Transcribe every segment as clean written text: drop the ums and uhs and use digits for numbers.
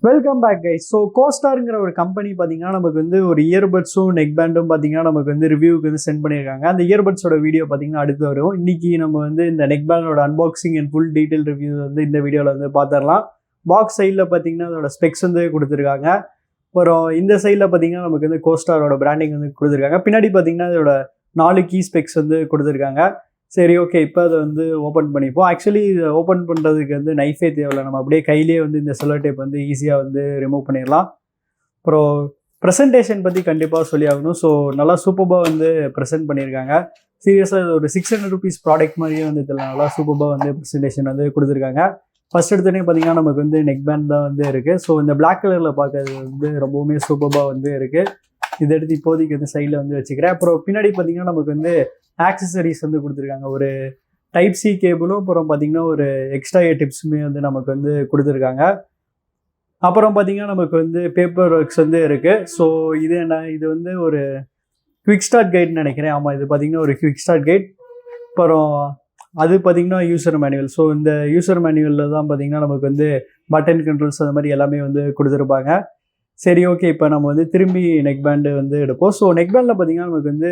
Welcome back guys. So கோஸ்டாருங்கிற ஒரு company பார்த்தீங்கன்னா நமக்கு வந்து ஒரு இயர்பட்ஸும் நெக் பேண்டும் பார்த்தீங்கன்னா நமக்கு வந்து ரிவ்யூக்கு வந்து சென்ட் பண்ணியிருக்காங்க. அந்த இயர்பட்ஸோட வீடியோ பார்த்தீங்கன்னா அடுத்து வரும். இன்னைக்கு நம்ம வந்து இந்த நெக் பேண்டோட unboxing and full detail review வந்து இந்த வீடியோவில் வந்து பார்த்துடலாம். பாக்ஸ் சைடில் பார்த்தீங்கன்னா அதோட ஸ்பெக்ஸ் வந்து கொடுத்துருக்காங்க. அப்புறம் இந்த சைடில் பார்த்தீங்கன்னா நமக்கு வந்து கோஸ்டாரோட பிராண்டிங் வந்து கொடுத்துருக்காங்க. பின்னாடி பார்த்தீங்கன்னா அதோட 4 கீ ஸ்பெக்ஸ் வந்து கொடுத்துருக்காங்க. சரி, ஓகே, இப்போ அதை வந்து ஓப்பன் பண்ணிப்போம். ஆக்சுவலி இதை ஓப்பன் பண்ணுறதுக்கு வந்து நைஃபே தேவையில்லை, நம்ம அப்படியே கையிலேயே வந்து இந்த செல்லோ டேப் வந்து ஈஸியாக வந்து ரிமூவ் பண்ணிடலாம். அப்புறம் ப்ரெசன்டேஷன் பற்றி கண்டிப்பாக சொல்லி ஆகணும். ஸோ நல்லா சூப்பராக வந்து ப்ரெசென்ட் பண்ணியிருக்காங்க. சீரியஸாக இது ஒரு 600 rupees ப்ராடக்ட் மாதிரியே வந்து இதில் நல்லா சூப்பராக வந்து ப்ரெசன்டேஷன் வந்து கொடுத்துருக்காங்க. ஃபர்ஸ்ட் எடுத்தோடனே பார்த்தீங்கன்னா நமக்கு வந்து நெக் பேண்ட் தான் வந்து இருக்குது. ஸோ இந்த பிளாக் கலரில் பார்க்கறது வந்து ரொம்பவுமே சூப்பராக வந்து இருக்குது. இதை எடுத்து இப்போதைக்கு வந்து சைடில் வந்து வச்சுக்கிறேன். அப்புறம் பின்னாடி பார்த்தீங்கன்னா நமக்கு வந்து ஆக்சசரிஸ் வந்து கொடுத்துருக்காங்க. ஒரு டைப் சி கேபிளும் அப்புறம் பார்த்தீங்கன்னா ஒரு எக்ஸ்ட்ரா டிப்ஸுமே வந்து நமக்கு வந்து கொடுத்துருக்காங்க. அப்புறம் பார்த்தீங்கன்னா நமக்கு வந்து பேப்பர் ஒர்க்ஸ் வந்து இருக்குது. ஸோ இது என்ன, இது வந்து ஒரு குவிக் ஸ்டார்ட் கைட்னு நினைக்கிறேன். ஆமாம், இது பார்த்தீங்கன்னா ஒரு குவிக் ஸ்டார்ட் கைட். அப்புறம் அது பார்த்தீங்கன்னா யூசர் மேனுவல். ஸோ இந்த யூசர் மேனுவலில் தான் பார்த்தீங்கன்னா நமக்கு வந்து பட்டன் கண்ட்ரோல்ஸ் அந்த மாதிரி எல்லாமே வந்து கொடுத்துருப்பாங்க. சரி, ஓகே, இப்போ நம்ம வந்து திரும்பி நெக் பேண்டு வந்து எடுப்போம். ஸோ நெக் பேண்டில் பார்த்தீங்கன்னா நமக்கு வந்து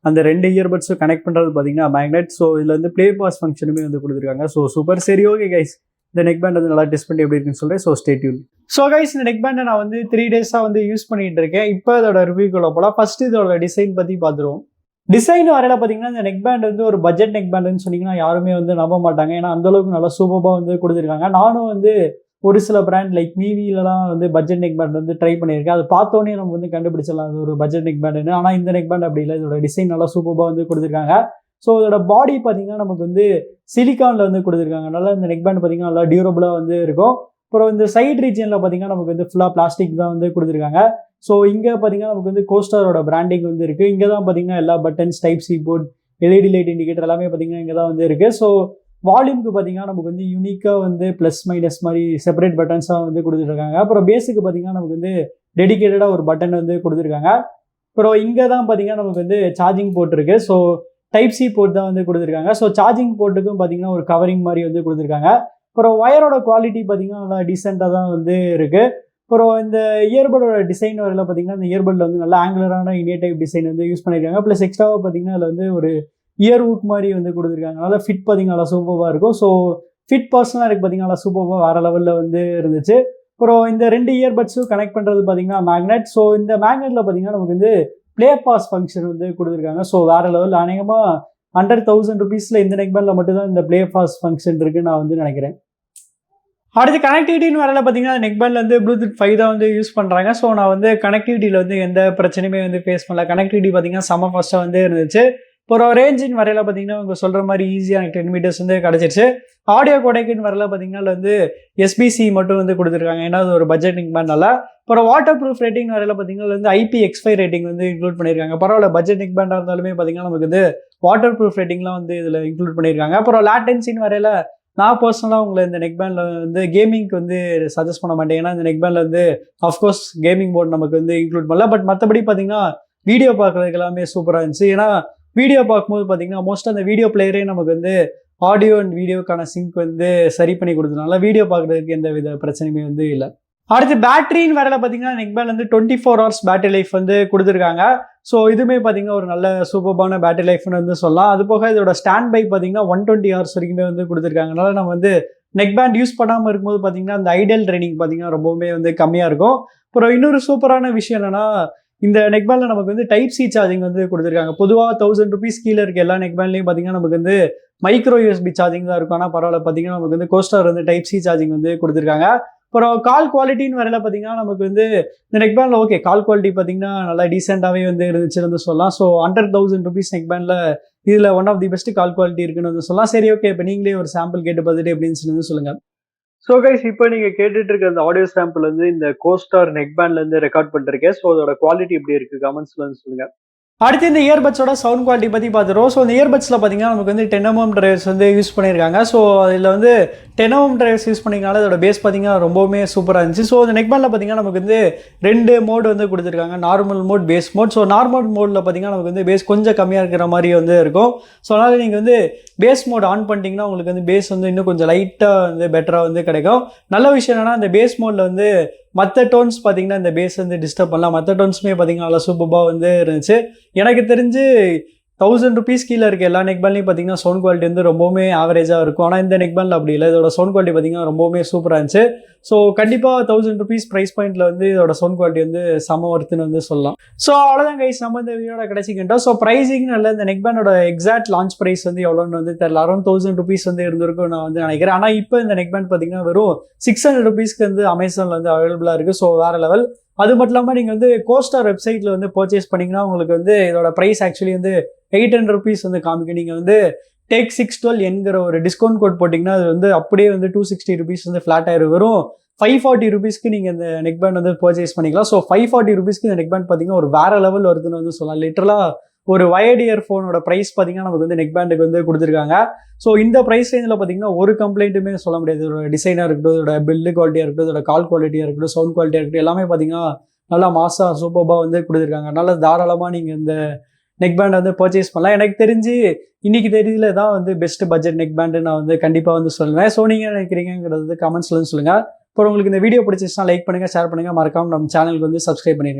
அந்த 2 இயர்பட்ஸும் கனெக்ட் பண்ணுறது பார்த்தீங்கன்னா மேக்னெட். ஸோ இதில் வந்து ப்ளே பாஸ் ஃபங்க்ஷனுமே வந்து கொடுத்துருக்காங்க. So super. சரி, ஓகே கைஸ், இந்த நெக் பேண்ட் வந்து நல்லா டெஸ்ட் பண்ணி எப்படி இருக்குன்னு சொல்கிறேன். So stay tune. So guys, இந்த நெக் பேண்டை நான் வந்து 3 days வந்து யூஸ் பண்ணிட்டு இருக்கேன். இப்போ இதோட ரிவ்யூக்குள்ள போகலாம். ஃபர்ஸ்ட் இதோட டிசைன் பற்றி பார்த்துருவோம். டிசைன் வரையில் பார்த்தீங்கன்னா இந்த நெக் பேண்ட் வந்து ஒரு பட்ஜெட் நெக் பேண்டுன்னு சொன்னீங்கன்னா யாருமே வந்து நம்ப மாட்டாங்க. ஏன்னா அந்தளவுக்கு நல்லா சூப்பராக வந்து கொடுத்துருக்காங்க. நானும் வந்து ஒரு சில பிராண்ட் லைக் மீவிலலாம் வந்து பட்ஜெட் நெக் பேண்ட் வந்து ட்ரை பண்ணியிருக்கேன். அது பார்த்தோன்னே நம்ம வந்து கண்டுபிடிச்சிடலாம் அது ஒரு பட்ஜெட் நெக் பேண்டுன்னு. ஆனால் இந்த நெக் பேண்ட் அப்படி இல்லை. இதோட டிசைன் நல்லா சூப்பராக வந்து கொடுத்துருக்காங்க. ஸோ இதோட பாடி பார்த்தீங்கன்னா நமக்கு வந்து சிலிக்கானில் வந்து கொடுத்துருக்காங்க. நல்லா இந்த நெக் பேண்ட் பார்த்தீங்கன்னா நல்லா டியூரபிளாக வந்து இருக்கும். அப்புறம் இந்த சைட் ரீஜனில் பார்த்தீங்கன்னா நமக்கு வந்து ஃபுல்லாக பிளாஸ்டிக் தான் வந்து கொடுத்துருக்காங்க. ஸோ இங்கே பார்த்தீங்கன்னா நமக்கு வந்து கோஸ்டாரோட பிராண்டிங் வந்து இருக்குது. இங்கே தான் பார்த்தீங்கன்னா எல்லா buttons, type C port, LED light indicator எல்லாமே பார்த்தீங்கன்னா இங்கே தான் வந்து இருக்குது. ஸோ வால்யூமுக்கு பார்த்தீங்கன்னா நமக்கு வந்து யூனிக்காக வந்து ப்ளஸ் மைனஸ் மாதிரி செப்பரேட் பட்டன்ஸாக வந்து கொடுத்துருக்காங்க. அப்புறம் பேஸுக்கு பார்த்தீங்கன்னா நமக்கு வந்து டெடிக்கேட்டடாக ஒரு பட்டன் வந்து கொடுத்துருக்காங்க. அப்புறம் இங்கே தான் பார்த்தீங்கன்னா நமக்கு வந்து சார்ஜிங் போர்ட் இருக்குது. ஸோ டைப் சி போர்ட் தான் வந்து கொடுத்துருக்காங்க. ஸோ சார்ஜிங் போர்ட்டுக்கும் பார்த்தீங்கன்னா ஒரு கவரிங் மாதிரி வந்து கொடுத்துருக்காங்க. அப்புறம் ஒயரோட குவாலிட்டி பார்த்தீங்கன்னா நல்லா டீசெண்டாக தான் வந்து இருக்குது. அப்புறம் இந்த இயர்படோட டிசைன் வரையில் பார்த்தீங்கன்னா இந்த இயர்படில் வந்து நல்லா ஆங்குலரான இனிய டைப் டிசைன் வந்து யூஸ் பண்ணியிருக்காங்க. ப்ளஸ் எக்ஸ்ட்ராவாக பார்த்தீங்கன்னா அதில் வந்து ஒரு இயர் ஊக் மாதிரி வந்து கொடுத்துருக்காங்க. நல்லா ஃபிட் பார்த்தீங்கன்னா நல்லா சூப்பராக இருக்கும். ஸோ ஃபிட் பர்சனலாக எனக்கு பார்த்தீங்கன்னா நல்லா சூப்பராக வேறு லெவலில் வந்து இருந்துச்சு. அப்புறம் இந்த 2 இயர்பட்ஸும் கனெக்ட் பண்ணுறது பார்த்தீங்கன்னா மேக்னெட். ஸோ இந்த மேக்னெட்டில் பார்த்தீங்கன்னா நமக்கு வந்து ப்ளே பாஸ் ஃபங்க்ஷன் வந்து கொடுத்துருக்காங்க. ஸோ வேறு லெவலில் அநேகமாக 100,000 rupeesல இந்த நெக் பேண்டில் மட்டும்தான் இந்த ப்ளே பாஸ் ஃபங்க்ஷன் இருக்குன்னு நான் வந்து நினைக்கிறேன். அடுத்து கனெக்டிவிட்டின்னு வரல பார்த்தீங்கன்னா நெக் பேண்டில் வந்து ப்ளூடூத் 5 தான் வந்து யூஸ் பண்ணுறாங்க. ஸோ நான் வந்து கனெக்டிவிட்டியில் வந்து எந்த பிரச்சனையுமே வந்து ஃபேஸ் பண்ணல. கனெக்டிவிட்டி பார்த்தீங்கன்னா செம்ம ஃபஸ்ட்டாக வந்து இருந்துச்சு. அப்புறம் ரேஞ்சின் வரையில் பார்த்தீங்கன்னா அவங்க சொல்கிற மாதிரி ஈஸியாக எனக்கு 10 meters வந்து கிடச்சிருச்சு. ஆடியோ கோடெக்குன்னு வரல பார்த்தீங்கன்னா அதில் வந்து எஸ்பிசி மட்டும் வந்து கொடுத்துருக்காங்க. ஏன்னா அது ஒரு பட்ஜெட் நெக் பேண்டால. அப்புறம் வாட்டர் ப்ரூஃப் ரேட்டிங் வரையில் பார்த்தீங்கன்னா வந்து IPX5 ரேட்டிங் வந்து இன்க்ளூட் பண்ணியிருக்காங்க. பரவாயில்ல, பட்ஜெட் நெக் பேண்டாக இருந்தாலுமே பார்த்தீங்கன்னா நமக்கு வந்து வாட்டர் ப்ரூஃப் ரேட்டிங்லாம் வந்து இதில் இன்க்ளூட் பண்ணியிருக்காங்க. அப்புறம் லேட்டன்சின்னு வரையில் நான் பர்சனலாக உங்களை இந்த நெக் பேண்டில் வந்து கேமிங்க்கு வந்து சஜஸ்ட் பண்ண மாட்டேன். ஏன்னா இந்த நெக் பேண்டில் வந்து அஃப்கோர்ஸ் கேமிங் போர்டு நமக்கு வந்து இன்க்ளூட் பண்ணல. பட் மற்றபடி பார்த்தீங்கன்னா வீடியோ பார்க்குறதுக்கு எல்லாமே சூப்பராக இருந்துச்சு. ஏன்னா வீடியோ பார்க்கும்போது பார்த்தீங்கன்னா மோஸ்ட்டாக அந்த வீடியோ பிளேயரே நமக்கு வந்து ஆடியோ அண்ட் வீடியோக்கான சிங்க் வந்து சரி பண்ணி கொடுத்ததுனால வீடியோ பார்க்குறதுக்கு எந்த வித பிரச்சனையுமே வந்து இல்லை. அடுத்து பேட்டரின்னு வரல பார்த்தீங்கன்னா நெக் பேண்ட் வந்து 24 hours பேட்டரி லைஃப் வந்து கொடுத்துருக்காங்க. ஸோ இதுவுமே பார்த்தீங்கன்னா ஒரு நல்ல சூப்பரான பேட்டரி லைஃப்னு வந்து சொல்லலாம். அது போக இதோட ஸ்டாண்ட் பை பார்த்தீங்கன்னா 120 hours வரைக்குமே வந்து கொடுத்துருக்காங்க. அதனால நம்ம வந்து நெக் பேண்ட் யூஸ் பண்ணாமல் இருக்கும்போது பார்த்தீங்கன்னா அந்த ஐடல் ட்ரைனிங் பார்த்தீங்கன்னா ரொம்பவுமே வந்து கம்மியாக இருக்கும். அப்புறம் இன்னொரு சூப்பரான விஷயம் என்னன்னா இந்த நெக் பேண்டில் நமக்கு வந்து டைப் சி சார்ஜிங் வந்து கொடுத்துருக்காங்க. பொதுவாக 1000 rupees கீழே இருக்க எல்லா நெக் பேண்ட்லையும் பார்த்தீங்கன்னா நமக்கு வந்து மைக்ரோ USB சார்ஜிங் தான் இருக்கும். ஆனால் பரவாயில்ல, பார்த்தீங்கன்னா நமக்கு வந்து கோஸ்டார் வந்து டைப் சி சார்ஜிங் வந்து கொடுத்துருக்காங்க. அப்புறம் கால் குவாலிட்டின்னு வரையில் பார்த்தீங்கன்னா நமக்கு வந்து இந்த நெக் பேண்டில் ஓகே கால் குவாலிட்டி பார்த்தீங்கன்னா நல்லா டீசெண்டாகவே வந்து இருந்துச்சுன்னு வந்து சொல்லலாம். ஸோ 100,000 rupees நெக் பேண்டில் இதில் one of the best call quality இருக்குன்னு வந்து சொல்லலாம். சரி, ஓகே, இப்போ நீங்களே ஒரு சாம்பிள் கேட்டு பார்த்துட்டு எப்படின்னு சொல்லி சொல்லுங்கள். ஸோ கைஸ், இப்போ நீங்கள் கேட்டுட்டு இருக்க அந்த ஆடியோ சாம்பிள் வந்து இந்த கோஸ்டார் நெக் பேண்ட்லேருந்து ரெக்கார்ட் பண்ணிருக்கேன். ஸோ அதோட குவாலிட்டி எப்படி இருக்குது கமெண்ட்ஸில் வந்து சொல்லுங்கள். அடுத்து இந்த இயர்பட்ஸோட சவுண்ட் குவாலிட்டி பற்றி பார்த்துருவோம். ஸோ இந்த இயர்பட்ஸில் பார்த்தீங்கன்னா நமக்கு வந்து 10 mm டிரைவர்ஸ் வந்து யூஸ் பண்ணியிருக்காங்க. ஸோ அதில் வந்து 10 mm டிரைவர்ஸ் யூஸ் பண்ணிங்கனால அதோட பேஸ் பார்த்தீங்கன்னா ரொம்பவுமே சூப்பராக இருந்துச்சு. ஸோ இந்த நெக் பேண்டில் பார்த்தீங்கன்னா நமக்கு வந்து 2 மோட் வந்து கொடுத்துருக்காங்க, normal mode, bass mode. So normal மோடில் பார்த்தீங்கன்னா நமக்கு வந்து பேஸ் கொஞ்சம் கம்மியாக இருக்கிற மாதிரி வந்து இருக்கும். ஸோ அதனால் நீங்கள் வந்து பேஸ் மோட் ஆன் பண்ணிட்டீங்கன்னா உங்களுக்கு வந்து பேஸ் வந்து இன்னும் கொஞ்சம் லைட்டாக வந்து பெட்டராக வந்து கிடைக்கும். நல்ல விஷயம் என்னன்னா இந்த பேஸ் மோடில் வந்து மற்ற டோன்ஸ் பார்த்தீங்கன்னா இந்த பேஸ் வந்து டிஸ்டர்ப் பண்ணலாம். மற்ற டோன்ஸுமே பார்த்தீங்கன்னா நல்லா சூப்பராக வந்து இருந்துச்சு. எனக்கு தெரிஞ்சு ₹1000 கீழே இருக்க எல்லா நெக்பேண்ட்லையும் பார்த்தீங்கன்னா சவுண்ட் குவாலிட்டி வந்து ரொம்பவுமே ஆவரேஜாக இருக்கும். ஆனால் இந்த நெக்பேண்டில் அப்படி இல்லை. இதோட சவுண்ட் குவாலிட்டி பார்த்தீங்கன்னா ரொம்பவுமே சூப்பராக இருந்துச்சு. ஸோ கண்டிப்பாக ₹1000 ப்ரைஸ் பாயிண்ட்டில் வந்து இதோட சவுண்ட் குவாலிட்டி வந்து செம ஒர்த்துன்னு வந்து சொல்லலாம். ஸோ அவ்வளோதான் கைஸ், நம்ம இந்த வீடியோட கடைசிக்கிட்டோம். ஸோ ப்ரைஸிங் நல்ல இந்த நெக்பேண்டோட எக்ஸாக்ட் லான்ச் ப்ரைஸ் வந்து எவ்வளோன்னு வந்து தெரியல. அரௌண்ட் ₹1000 வந்து இருந்திருக்கும் நான் வந்து நினைக்கிறேன். ஆனால் இப்போ இந்த நெக்பேண்ட் பார்த்தீங்கன்னா வெறும் ₹600 வந்து அமேசானில் வந்து அவைலபிளாக இருக்குது. ஸோ வேறு லெவல். அது மட்டும் இல்லாமல் நீங்கள் வந்து கோஸ்டார் வெப்சைட்டில் வந்து பர்ச்சேஸ் பண்ணிங்கன்னா உங்களுக்கு வந்து இதோட ப்ரைஸ் ஆக்சுவலி வந்து ₹800 வந்து காமிக்கும். நீங்கள் வந்து டேக் 612 என்கிற ஒரு டிஸ்கவுண்ட் கோட் போட்டிங்கன்னா அது வந்து அப்படியே வந்து ₹260 வந்து ஃப்ளாட் ஆயிரும். வெறும் ₹540 நீங்கள் இந்த நெக்பேண்ட் வந்து பர்ச்சேஸ் பண்ணிக்கலாம். ஸோ ₹540 இந்த நெக்பேண்ட் பார்த்தீங்கன்னா ஒரு வேற லெவல் வருதுன்னு வந்து சொல்லலாம். லிட்டரலாக ஒரு வயர்டு இயர்ஃபோனோட ப்ரைஸ் பார்த்தீங்கன்னா நமக்கு வந்து நெக்பேண்டுக்கு வந்து கொடுத்துருக்காங்க. ஸோ இந்த ப்ரைஸ் ரேஞ்சில் பார்த்தீங்கன்னா ஒரு கம்ப்ளைண்ட்டுமே சொல்ல முடியாது. இதோட டிசைனாக இருக்கட்டும், இதோட பில்டு குவாலிட்டியாக இருக்கட்டும், இதோட கால் குவாலிட்டியாக இருக்கட்டும், சவுண்ட் குவாலிட்டியாக இருக்கட்டும், எல்லாமே பார்த்தீங்கன்னா நல்லா மாசாக சூப்பராக வந்து கொடுத்துருக்காங்க. அதனால தாராளமாக நீங்கள் இந்த நெக்பேண்ட் வந்து பர்ச்சேஸ் பண்ணலாம். எனக்கு தெரிஞ்சு இன்னைக்கு தேதியில தான் வந்து பெஸ்ட் பட்ஜெட் நெக்பேண்டு நான் வந்து கண்டிப்பாக வந்து சொல்லுவேன். ஸோ நீங்கள் நினைக்கிறீங்கிறது கமெண்ட்ஸ்ல சொல்லுங்கள். அப்புறம் உங்களுக்கு இந்த வீடியோ பிடிச்சிச்சுன்னா லைக் பண்ணுங்கள், ஷேர் பண்ணுங்கள், மறக்காமல் நம்ம சேனலுக்கு வந்து சப்ஸ்கிரைப் பண்ணிடுங்க.